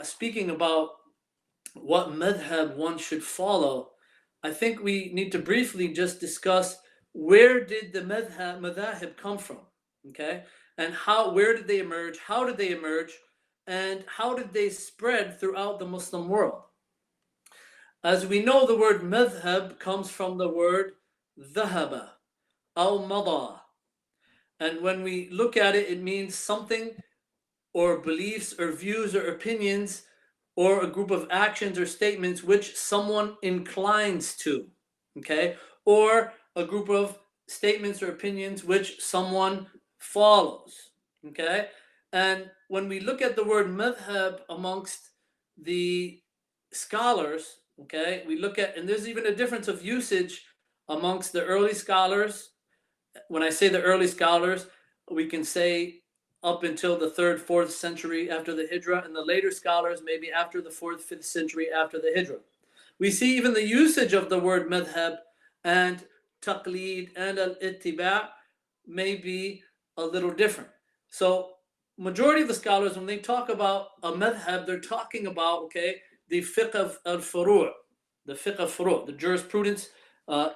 speaking about what madhab one should follow, I think we need to briefly just discuss where did the madhahib come from, okay? And where did they emerge? How did they emerge? And how did they spread throughout the Muslim world? As we know, the word madhab comes from the word dhahaba, al mada. And when we look at it, it means something or beliefs or views or opinions or a group of actions or statements which someone inclines to, okay? Or a group of statements or opinions which someone follows, okay? And when we look at the word madhab amongst the scholars, okay, we look at, and there's even a difference of usage amongst the early scholars. When I say the early scholars, we can say up until the 3rd, 4th century after the Hijrah, and the later scholars maybe after the 4th, 5th century after the Hijrah. We see even the usage of the word madhab and taqleed and al-ittiba' may be a little different. So majority of the scholars, when they talk about a madhab, they're talking about, okay, the fiqh of al-furu', the fiqh of furu', the jurisprudence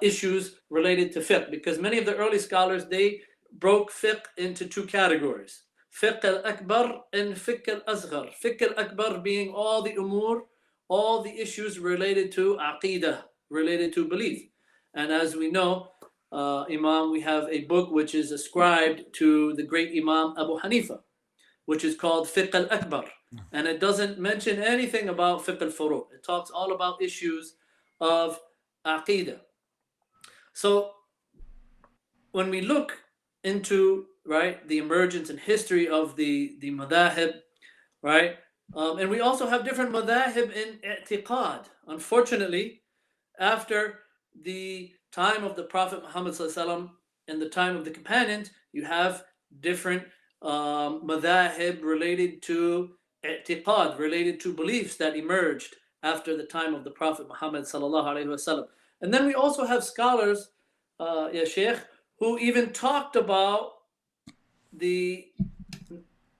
issues related to fiqh, because many of the early scholars, they broke fiqh into 2 categories. Fiqh al-akbar and fiqh al-asghar. Fiqh al-akbar being all the umur, all the issues related to aqidah, related to belief. And as we know, Imam, we have a book which is ascribed to the great Imam Abu Hanifa, which is called Fiqh al-Akbar. And it doesn't mention anything about Fiqh al-Furu'. It talks all about issues of aqidah. So when we look into, right, the emergence and history of the madhahib, right, and we also have different madhahib in i'tiqad. Unfortunately, after the time of the Prophet Muhammad ﷺ and the time of the companions, you have different madhahib related to i'tiqad, related to beliefs that emerged after the time of the Prophet Muhammad ﷺ. And then we also have scholars, ya Sheikh, who even talked about the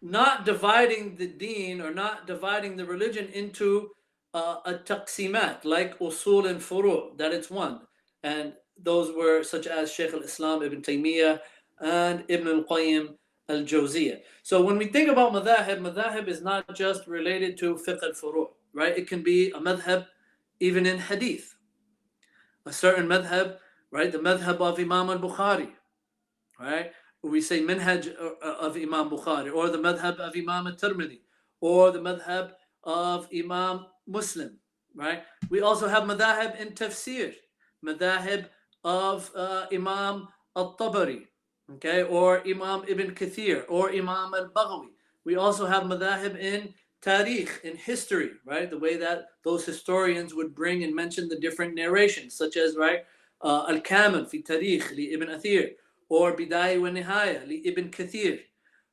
not dividing the deen or not dividing the religion into a taqsimat, like usul and furu', that it's one. And those were such as Shaykh al-Islam Ibn Taymiyyah and Ibn al-Qayyim al-Jawziyah. So when we think about madhahib is not just related to fiqh al-furu', right? It can be a madhab even in hadith. A certain madhab, right? The madhab of Imam al-Bukhari, right? We say minhaj of Imam Bukhari, or the madhab of Imam al-Tirmidhi, or the madhab of Imam Muslim, right? We also have madhab in tafsir, madhab of Imam al-Tabari, okay, or Imam Ibn Kathir, or Imam al-Baghawi. We also have madhab in tarikh, in history, right? The way that those historians would bring and mention the different narrations, such as, right, al-Kamil fi tarikh li Ibn Athir, or Bidayah wa Nihaya li Ibn Kathir,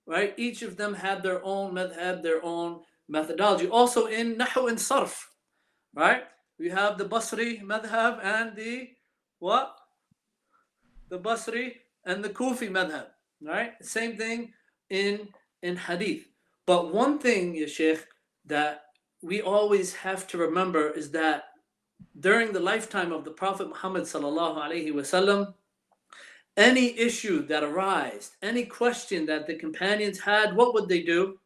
right? Each of them had their own madhab, their own methodology. Also in Nahu and Sarf, right? We have the Basri madhab and the what? The Basri and the Kufi madhab, right? Same thing in hadith. But one thing, ya Sheikh, that we always have to remember is that during the lifetime of the Prophet Muhammad sallallahu alaihi wasallam, any issue that arose, any question that the companions had, what would they do?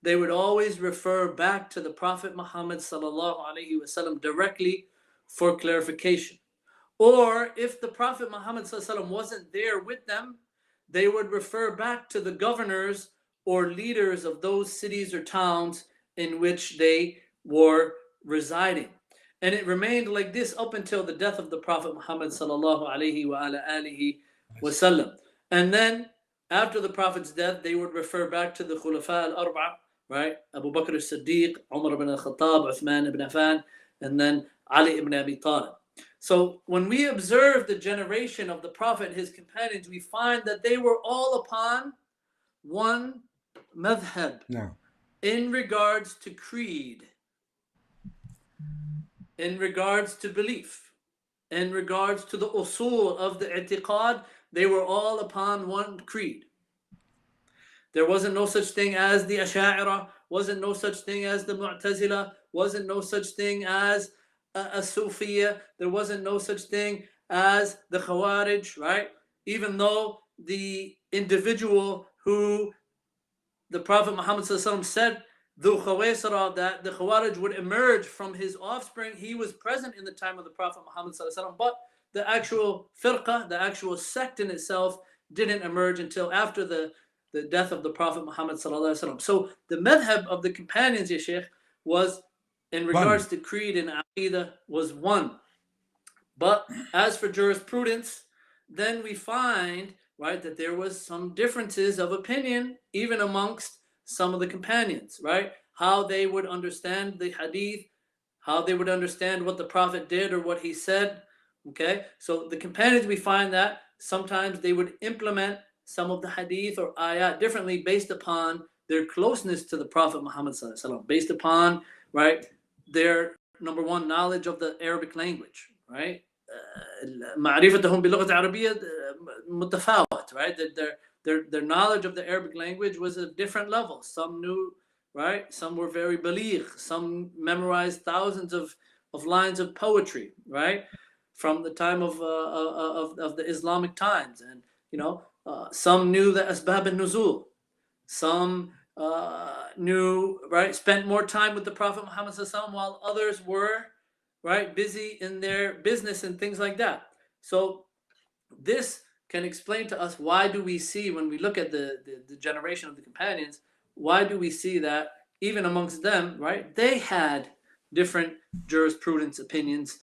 They would always refer back to the Prophet Muhammad sallallahu alaihi wasallam directly for clarification. Or if the Prophet Muhammad sallallahu alaihi wasallam wasn't there with them, they would refer back to the governors or leaders of those cities or towns in which they were residing. And it remained like this up until the death of the Prophet Muhammad sallallahu alaihi wa ala alihi wasallam. And then after the Prophet's death, they would refer back to the Khulafa al-Arba', right? Abu Bakr as-Siddiq, Umar ibn al-Khattab, Uthman ibn Affan, and then Ali ibn Abi Talib. So when we observe the generation of the Prophet and his companions, we find that they were all upon one madhab in regards to creed, in regards to belief, in regards to the usul of the i'tiqad. They were all upon one creed. There wasn't no such thing as the Asha'ira wasn't no such thing as the Mu'tazila, wasn't no such thing as a Sufiya, there wasn't no such thing as the Khawarij, right? Even though the individual who the Prophet Muhammad said, Dhu Khawaysara, that the Khawarij would emerge from his offspring, he was present in the time of the Prophet Muhammad, but the actual firqa, the actual sect in itself, didn't emerge until after the death of the Prophet Muhammad. So the madhab of the companions, ya Shaykh, was, in regards to creed and aqidah, was one. But as for jurisprudence, then we find, right, that there was some differences of opinion even amongst some of the companions, right? How they would understand the hadith, how they would understand what the Prophet did or what he said. Okay, so the companions, we find that sometimes they would implement some of the hadith or ayat differently based upon their closeness to the Prophet Muhammad, based upon, right, their, number one, knowledge of the Arabic language, right? معرفتهم باللغة العربية متفاوت, right? Their knowledge of the Arabic language was at different levels. Some knew, right? Some were very baligh. Some memorized thousands of lines of poetry, right? From the time of the Islamic times. And, some knew the asbab al-nuzul. Some knew, right, spent more time with the Prophet Muhammad while others were, right, busy in their business and things like that. So this can explain to us, why do we see, when we look at the generation of the companions, why do we see that even amongst them, right, they had different jurisprudence opinions